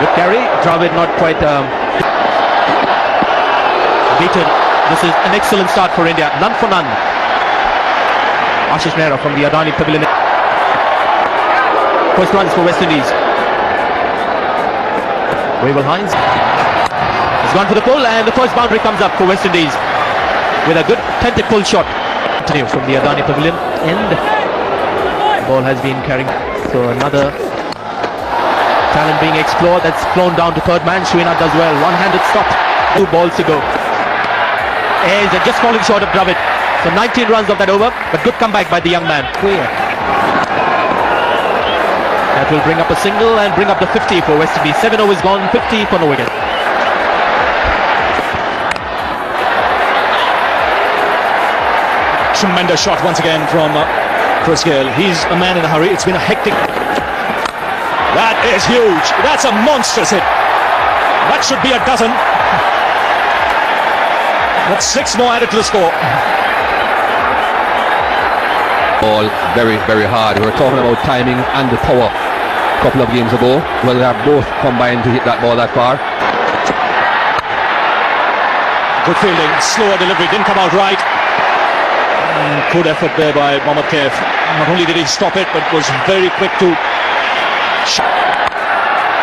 Good carry. Dravid not quite beaten. This is an excellent start for India. None for none. Ashish Mehra from the Adani Pavilion. First runs for West Indies. Wavell Hines has gone for the pull, and the first boundary comes up for West Indies with a good tentacle shot. Continue from the Adani Pavilion end. The ball has been carrying. So another talent being explored. That's flown down to third man. Srinath does well. One-handed stop. 2 balls to go. Is just falling short of Dravid. So 19 runs of that over, but good comeback by the young man. Clear. That will bring up a single and bring up the 50 for West Indies. 7 overs gone, 50 for no wicket. Tremendous shot once again from Chris Gayle. He's a man in a hurry. It's been a hectic. That is huge. That's a monstrous hit. That should be a dozen. That's 6 more added to the score. Ball very, very hard. We were talking about timing and the power a couple of games ago. Well, they have both combined to hit that ball that far. Good fielding, slower delivery, didn't come out right. Good effort there by Mohammad Kaif. Not only did he stop it, but was very quick to.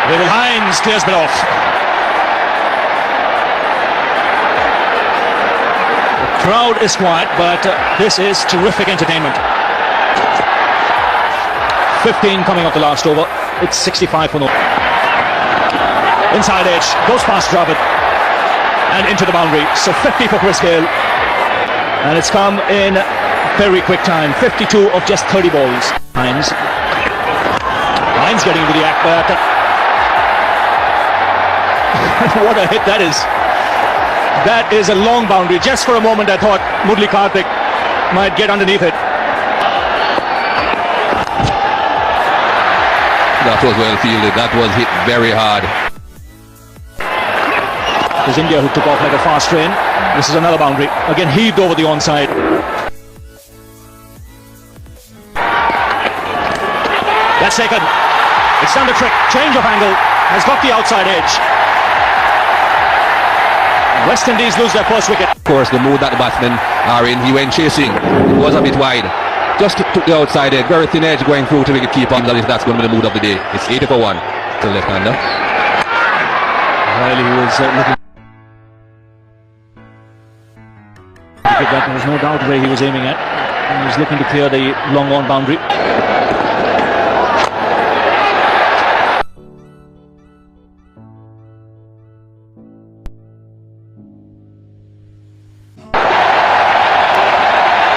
Wavell Hines clears it off. The crowd is quiet, but this is terrific entertainment. 15 coming off the last over. It's 65 for no. Inside edge, goes past Dravid and into the boundary. So 50 for Chris Gayle. And it's come in very quick time. 52 of just 30 balls. Hines getting into the act, but what a hit that is. That is a long boundary. Just for a moment I thought Murali Kartik might get underneath it. That was well fielded. That was hit very hard. It was India who took off like a fast train. This is another boundary. Again heaved over the onside. That's taken. It's done the trick. Change of angle. Has got the outside edge. West Indies lose their first wicket. Of course, the mood that the batsmen are in. He went chasing. It was a bit wide. Just took the outside edge. Very thin edge going through to make it keep on. That's going to be the mood of the day. It's 80 for 1 to the left-hander. Well, he was looking. There was no doubt where he was aiming at. He was looking to clear the long-on boundary.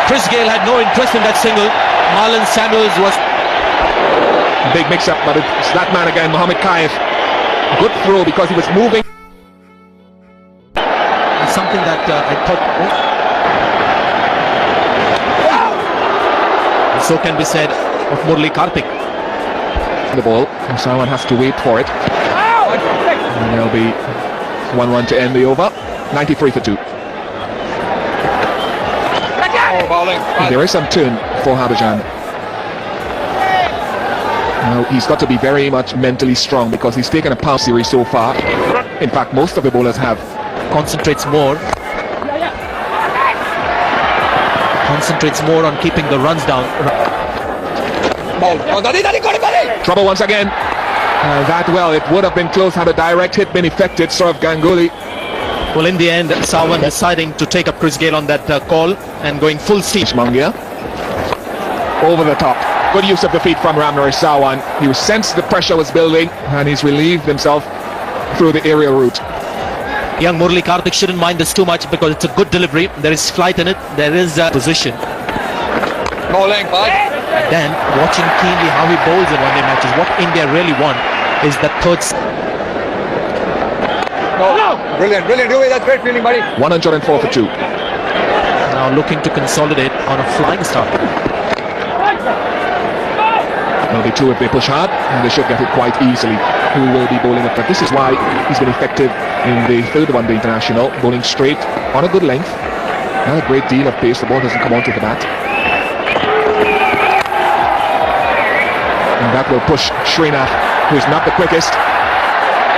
Chris Gayle had no interest in that single. Marlon Samuels was big mix-up, but it's that man again, Mohammad Kaif. Good throw because he was moving. Something that I thought. So can be said of Murali Kartik. The ball, someone has to wait for it. And there'll be 1-1 to end the over. 93 for 2. There is some turn for Harbhajan. Now he's got to be very much mentally strong because he's taken a power series so far. In fact, most of the bowlers have. Concentrates more on keeping the runs down. Trouble once again. It would have been close had a direct hit been effected. Saurav Ganguly. Well, in the end, Sawan deciding to take up Chris Gayle on that call and going full steam. Mangia over the top. Good use of the feet from Ramnaraj Sawan. He sensed the pressure was building and he's relieved himself through the aerial route. Young Murali Kartik shouldn't mind this too much because it's a good delivery. There is flight in it. There is position. Bowling, then watching keenly how he bowls in one-day matches. What India really want is that third. Brilliant, that's great feeling, buddy. 104 for 2. Now looking to consolidate on a flying start. There'll be 2 if they push hard, and they should get it quite easily. Who will be bowling it? But this is why he's been effective in the third one-day international, bowling straight on a good length. Not a great deal of pace. The ball doesn't come onto the bat. And that will push Srinath, who is not the quickest.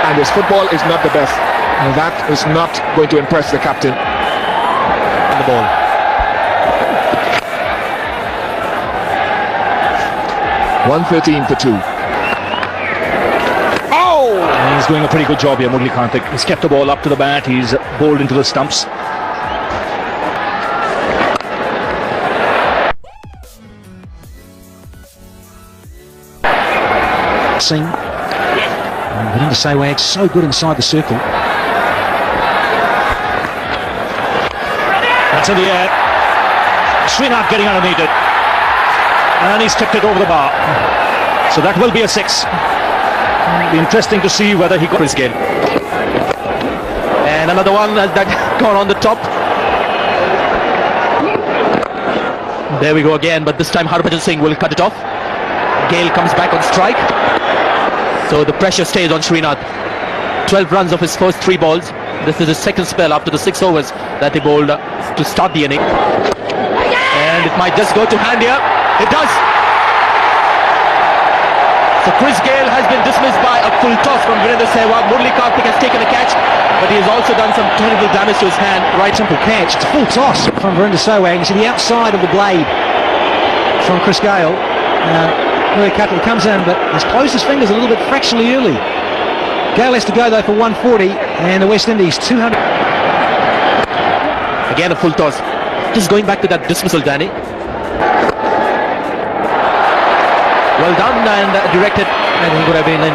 and his football is not the best. And that is not going to impress the captain. And the ball. $113 for 2. And he's doing a pretty good job here, Murli Karthik. He's kept the ball up to the bat, he's bowled into the stumps. Singh and Virender Sehwag so good inside the circle. That's in the air. Srinath getting underneath it. And he's tipped it over the bar. So that will be a 6. It'll be interesting to see whether he got Chris Gayle. And another one that gone on the top. There we go again, but this time Harbhajan Singh will cut it off. Gayle comes back on strike. So the pressure stays on Srinath. 12 runs of his first 3 balls. This is his second spell after the 6 overs that he bowled to start the inning. And it might just go to hand here. It does. So Chris Gayle has been dismissed by a full toss from Virender Sehwag. Murli Karthik has taken a catch, but he has also done some terrible damage to his hand. Right, simple catch. It's a full toss from Virender Sehwag. You see the outside of the blade from Chris Gayle. Murli Karthik comes in, but has closed his fingers a little bit fractionally early. Gayle has to go though for 140, and the West Indies 200. Again a full toss. Just going back to that dismissal, Danny. Well done and directed. I think it would have been in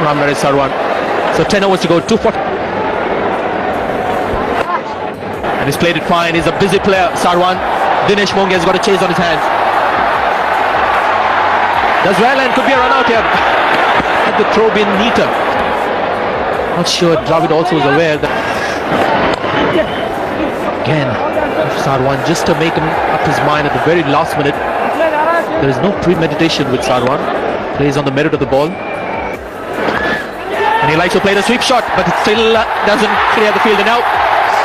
Ramnaresh Sarwan. So 10 overs to go, 240. And he's played it fine. He's a busy player, Sarwan. Dinesh Mongia has got a chase on his hands. Does well and could be a run out here. Had the throw been neater. Not sure Dravid also was aware that. Again, Sarwan just to make him up his mind at the very last minute. There is no premeditation with Sarwan. Plays on the merit of the ball. And he likes to play the sweep shot, but it still doesn't clear the field. And now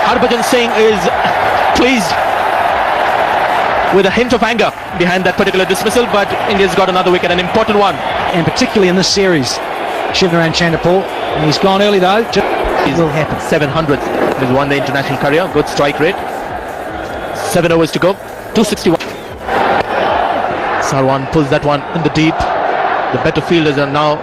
Harbhajan Singh is pleased with a hint of anger behind that particular dismissal, but India's got another wicket, an important one. And particularly in this series, Shivnarine Chanderpaul. And he's gone early though. It will happen. 700th. He's won the international career. Good strike rate. 7 overs to go. 261. Sarwan pulls that one in the deep. The better fielders are now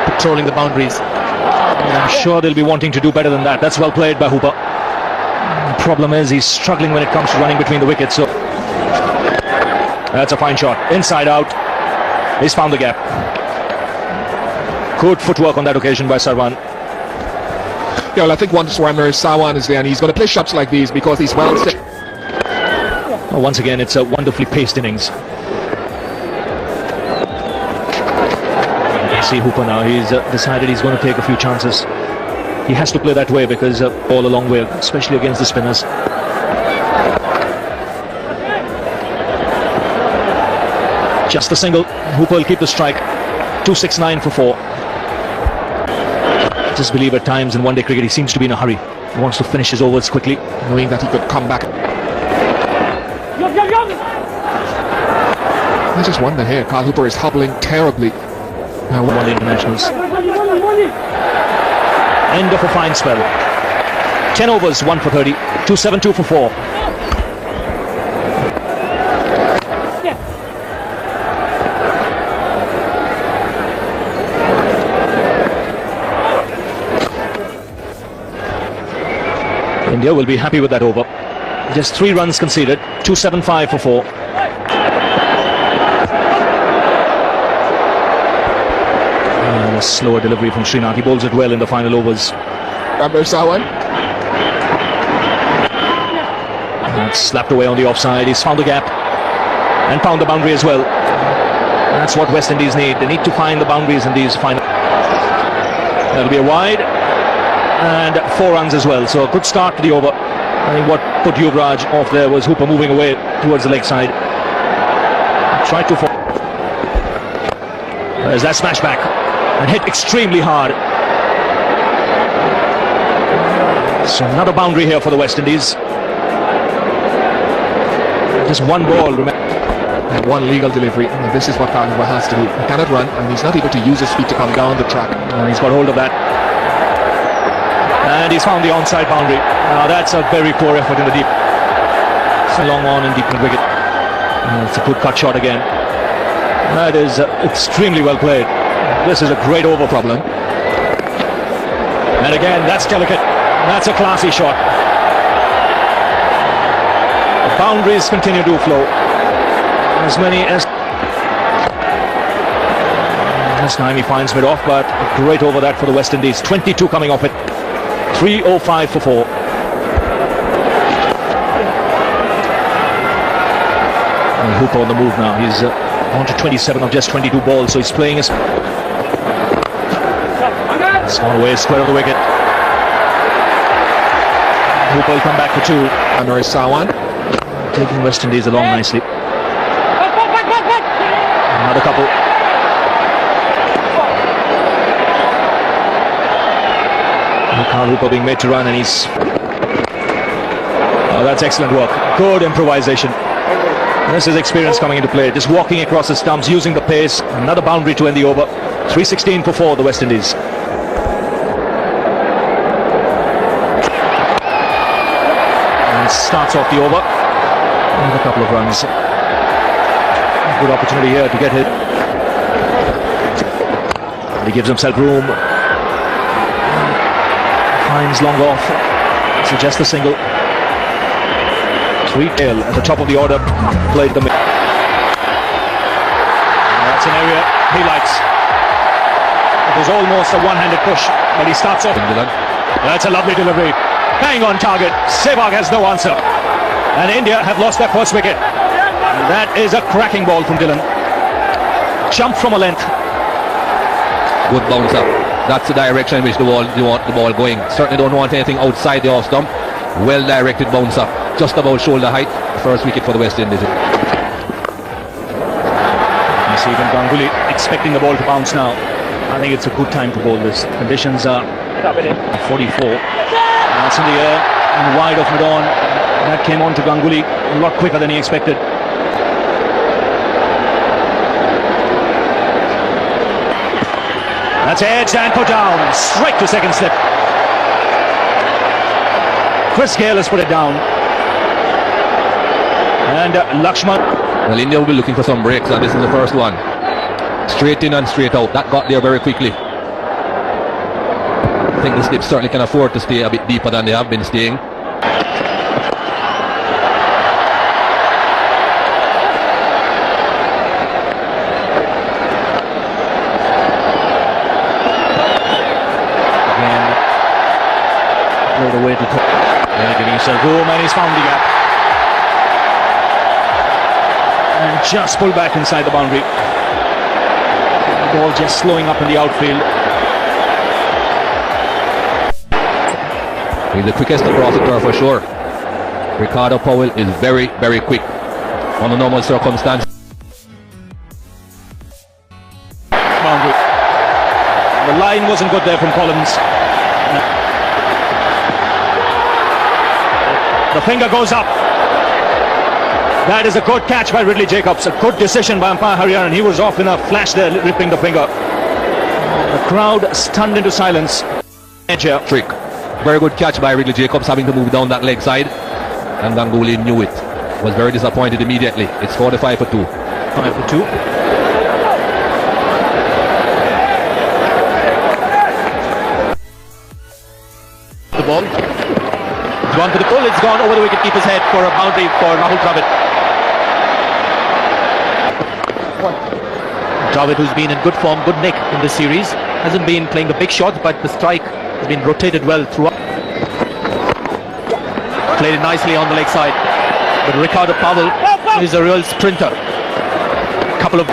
patrolling the boundaries. I'm sure they'll be wanting to do better than that. That's well played by Hooper. The problem is he's struggling when it comes to running between the wickets. So that's a fine shot. Inside out. He's found the gap. Good footwork on that occasion by Sarwan. Yeah, well, I think once Ramnaresh Sarwan is there, and he's going to play shots like these because he's well set. Well, once again, it's a wonderfully paced innings. You see Hooper now. He's decided he's going to take a few chances. He has to play that way because ball a long way, especially against the spinners. Just a single. Hooper will keep the strike. 269 for 4. Just believe at times in one-day cricket he seems to be in a hurry. He wants to finish his overs quickly, knowing that he could come back. I just wonder here, Carl Hooper is hobbling terribly. Now won the internationals. End of a fine spell. 10 overs, 1 for 30. 272 for 4. India will be happy with that over. Just 3 runs conceded. 275 for 4. And a slower delivery from Srinath. He bowls it well in the final overs. Ramnaresh Sarwan. That's slapped away on the offside. He's found the gap and found the boundary as well. That's what West Indies need. They need to find the boundaries in these final. That'll be a wide and 4 runs as well. So a good start to the over. I think what put Yuvraj off there was Hooper moving away towards the leg side. Tried to fall. There's that smash back and hit extremely hard. So another boundary here for the West Indies. Just 1 ball, remember. And 1 legal delivery. And this is what Carl Hooper has to do. He cannot run, and he's not able to use his feet to come down the track. And he's got hold of that. And he's found the onside boundary. Now that's a very poor effort in the deep. So long on and deep in the wicket. It's a good cut shot again. That is extremely well played. This is a great over problem. And again, that's delicate. That's a classy shot. The boundaries continue to flow. As many as... This time he finds mid off, but a great over that for the West Indies. 22 coming off it. 3:05 for 4. And Hooper on the move now. He's on to 27 of just 22 balls, so he's playing his... Small away, square of the wicket. Hooper will come back for 2. Anwar Sawan. Taking West Indies along nicely. Another couple. Carl Hooper being made to run, and he's... Oh, that's excellent work. Good improvisation. This is experience coming into play. Just walking across the stumps, using the pace. Another boundary to end the over. 3:16 for 4, the West Indies. And starts off the over. And a couple of runs. Good opportunity here to get hit. And he gives himself room. Finds long off. So just a single. 3 tail at the top of the order. Played the mid. That's an area he likes. It was almost a one-handed push, but he starts off. That's a lovely delivery. Bang on target. Sehwag has no answer. And India have lost their first wicket. That is a cracking ball from Dillon. Jump from a length. Good bounce up. That's the direction in which you want the ball going. Certainly don't want anything outside the off stump. Well directed bounce up. Just about shoulder height. First wicket for the West Indies. You see even Ganguly expecting the ball to bounce now. I think it's a good time to bowl this. Conditions are 44. That's in the air and wide of mid-on. That came on to Ganguly a lot quicker than he expected. That's edged and put down. Straight to second slip. Chris Gayle has put it down. And Lakshman. Well, India will be looking for some breaks, and this is the first one. Straight in and straight out. That got there very quickly. I think the slip certainly can afford to stay a bit deeper than they have been staying. Again, all the way to top. Yeah, giving himself room, and he's found the gap. And just pulled back inside the boundary. The ball just slowing up in the outfield. He's the quickest across the turf for sure. Ricardo Powell is very, very quick on a normal circumstance. Boundary. The line wasn't good there from Collins. The finger goes up. That is a good catch by Ridley Jacobs. A good decision by umpire Hariharan. He was off in a flash there, ripping the finger. The crowd stunned into silence. Trick. Very good catch by Ridley Jacobs, having to move down that leg side. And Ganguly knew it. Was very disappointed immediately. It's 45 for 2. 5 for 2. The ball. It's gone to the pull. It's gone over the wicketkeeper's head for a boundary for Rahul Dravid. Dravid, who's been in good form, good nick in this series, hasn't been playing the big shots, but the strike has been rotated well throughout. Played it nicely on the leg side. But Ricardo Powell is a real sprinter. Couple of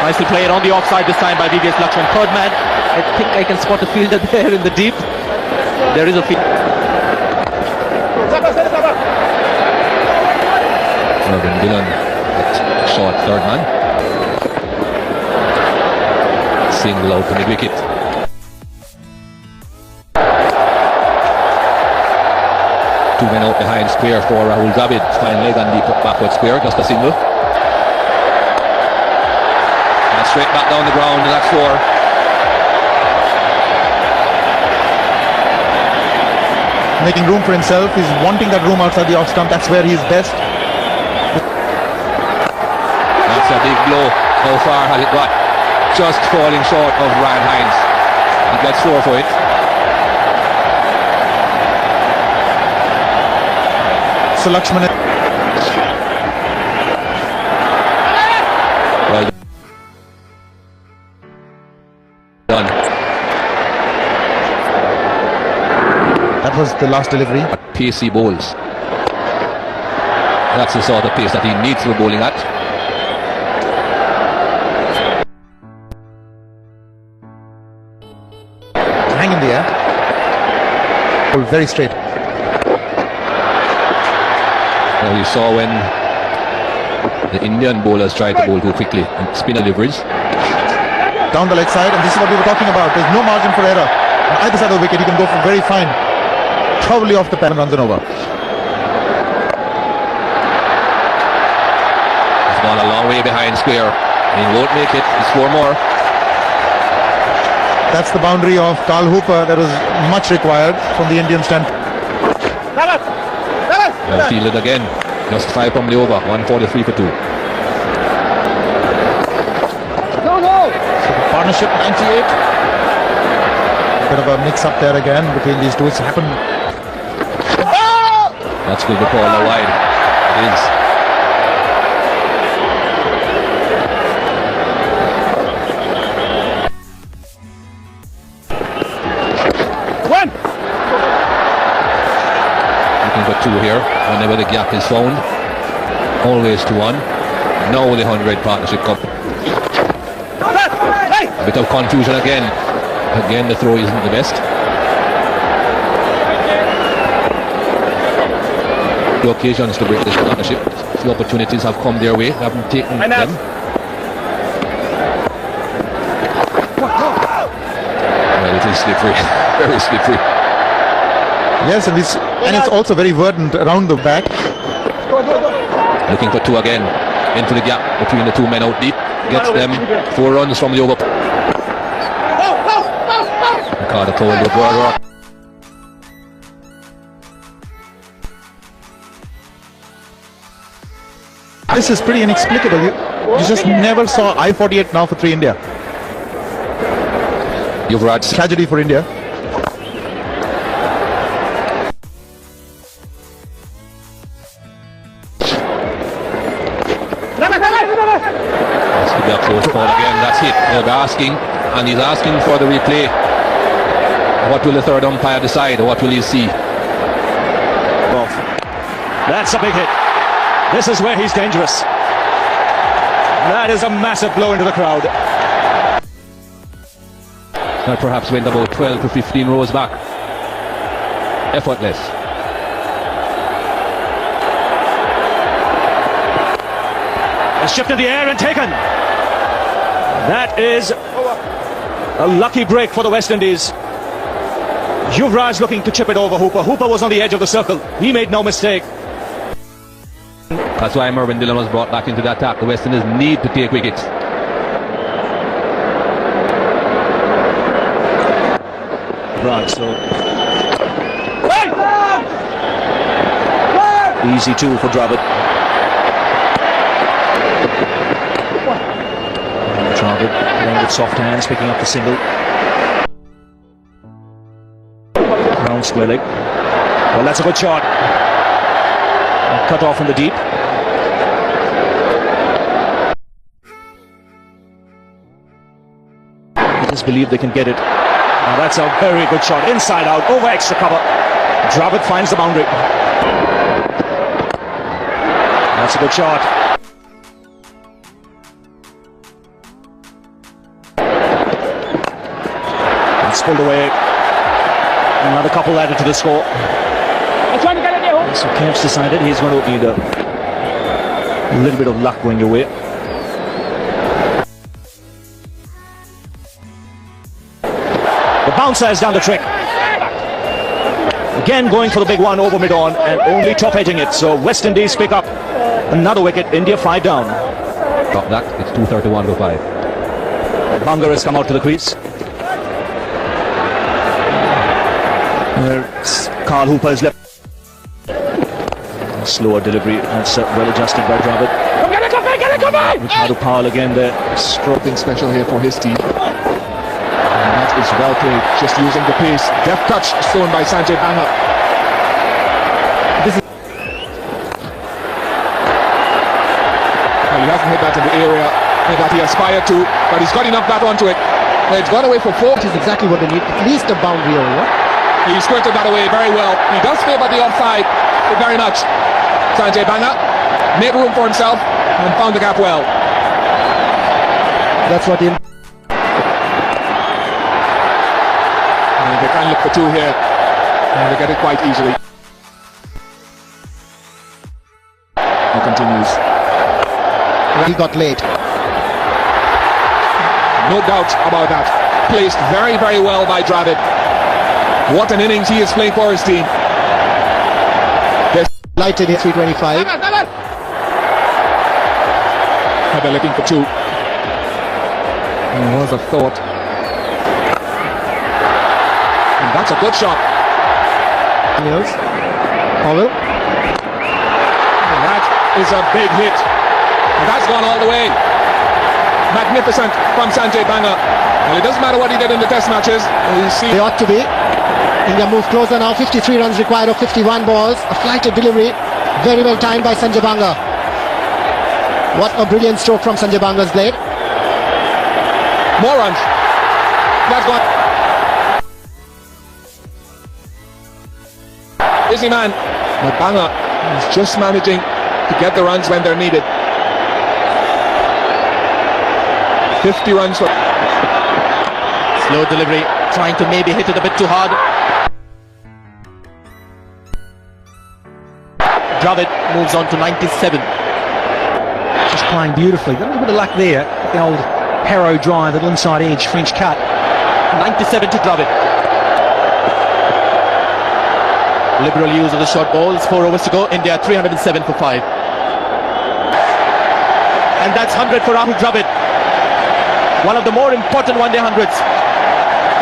nicely played on the offside this time by VVS Lakshman. Third man. I think I can spot a fielder there in the deep. There is a field. Morgan Dillon, short third man. Single out to mid wicket. Two men out behind square for Rahul Dravid. Fine leg and deep backward square, just a single. And straight back down the ground, and that's 4. making room for himself. He's wanting that room outside the off stump. That's where he's best. That's a big blow. How far has it got? Just falling short of Ryan Hines. He gets 4 for it. So Lakshman. Well done. That was the last delivery. Pacey bowls. That's the sort of pace that he needs to be bowling at. Hang in the air. Ball very straight. Well, you saw when the Indian bowlers tried to bowl too quickly and spin deliveries. Down the leg side, and this is what we were talking about. There's no margin for error. On either side of the wicket, you can go for very fine. Probably off the pen and runs and over. He's gone a long way behind square. He won't make it. It's 4 more. That's the boundary of Carl Hooper. That was much required from the Indian stand. Well fielded again. Just 5 from the over. 143 for 2. Partnership 98. Bit of a mix-up there again between these two. It's happened. That's good to call a wide. It is. Looking for 2 here. Whenever the gap is found. Always to 1. Now the 100 partnership cup. A bit of confusion again. Again, the throw isn't the best. The occasions to break this partnership. The opportunities have come their way. They haven't taken them. Well, it is slippery. Very slippery. Yes, and it's also very verdant around the back. Looking for 2 again. Into the gap between the 2 men out deep. Gets them 4 runs from the over. Ricardo Cole with Rock. This is pretty inexplicable. You just never saw I-48 now for 3 India. Yuvraj Tragedy for India. That's to be a close call again. That's it. They're asking, and he's asking for the replay. What will the third umpire decide? What will he see? That's a big hit. This is where he's dangerous. That is a massive blow into the crowd. That perhaps went about 12 to 15 rows back. Effortless. A shift in the air and taken. That is a lucky break for the West Indies. Yuvraj looking to chip it over Hooper. Hooper was on the edge of the circle. He made no mistake. That's why Mervyn Dillon was brought back into the attack. The West Indies need to take wickets. Right, so easy 2 for Dravid. Dravid playing with soft hands, picking up the single. Round square leg. Well, that's a good shot. Cut off in the deep. I just believe they can get it. Now that's a very good shot. Inside out, over extra cover. Dravid finds the boundary. That's a good shot. It's pulled away. Another couple added to the score. So Kemp's decided he's going to need a little bit of luck going your way. The bouncer has done the trick. Again going for the big one over mid-on and only top edging it. So West Indies pick up another wicket. India 5 down. Drop that. It's 2:31 to 5. Bunga has come out to the crease. Where Carl Hooper is left. Slower delivery. That's well adjusted by Dravid. Ricardo Powell again there. Something special here for his team. And that is well played. Just using the pace. Deft touch shown by Sanjay Banga. Well, he hasn't hit that in the area that he aspired to, but he's got enough bat onto it. It's gone away for 4. Which is exactly what they need. At least a boundary over. He squirted that away very well. He does favour the offside very much. Sanjay Banga made room for himself and found the gap well. That's what he... And they can look for 2 here, and they get it quite easily. He continues. He got late. No doubt about that. Placed very, very well by Dravid. What an innings he is playing for his team. Lighted in 325. They're looking for 2. And was a thought. And that's a good shot. Mills. Powell. And that is a big hit. And that's gone all the way. Magnificent from Sanjay Banga. Well, it doesn't matter what he did in the test matches. You see, They ought to be. India move closer now. 53 runs required of 51 balls. A flighted delivery. Very well timed by Sanjay Banga. What a brilliant stroke from Sanjay Banga's blade. more runs. That's gone. Busy man. But Banga is just managing to get the runs when they're needed. 50 runs for... Slow delivery, trying to maybe hit it a bit too hard. Dravid moves on to 97. Just playing beautifully. Got a little bit of luck there. The old Harrow drive, little inside edge, French cut. 97 to Dravid. Liberal use of the short balls. 4 overs to go. India 307 for 5. And that's 100 for Rahul Dravid. One of the more important one-day hundreds.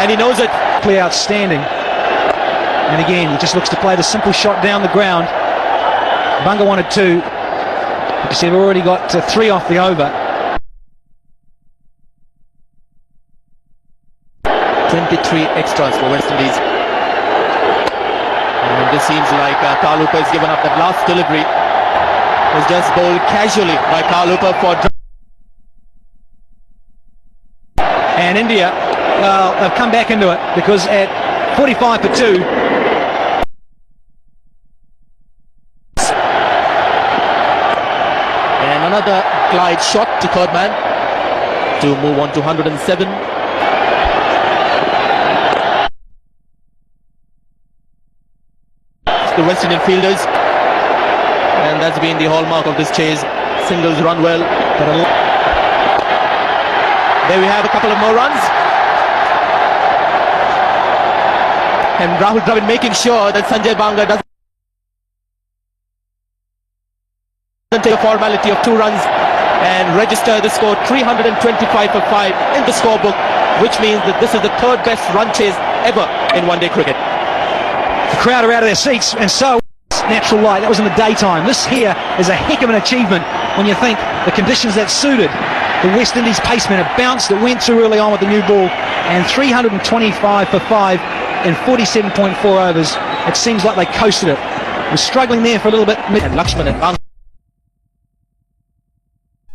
And he knows it. Play outstanding. And again, he just looks to play the simple shot down the ground. Bunga wanted 2. But you see, we've already got 3 off the over. 23 extras for West Indies. And this seems like Carl Hooper has given up. That last delivery was just bowled casually by Carl Hooper for Dravid. And India, well, they've come back into it because at 45 for 2, and another glide shot to third man to move on to 107. The West Indian fielders, and that's been the hallmark of this chase. Singles run well, but there we have a couple of more runs. And Rahul Dravid making sure that Sanjay Banga doesn't take a formality of 2 runs and register the score 325 for 5 in the scorebook, which means that this is the 3rd best run chase ever in one-day cricket. the crowd are out of their seats, and so natural light. That was in the daytime. This here is a heck of an achievement when you think the conditions that suited the West Indies pacemen. It bounced, it went through early on with the new ball, and 325 for 5 in 47.4 overs. It seems like they coasted it. Was struggling there for a little bit. And Lakshman and Banga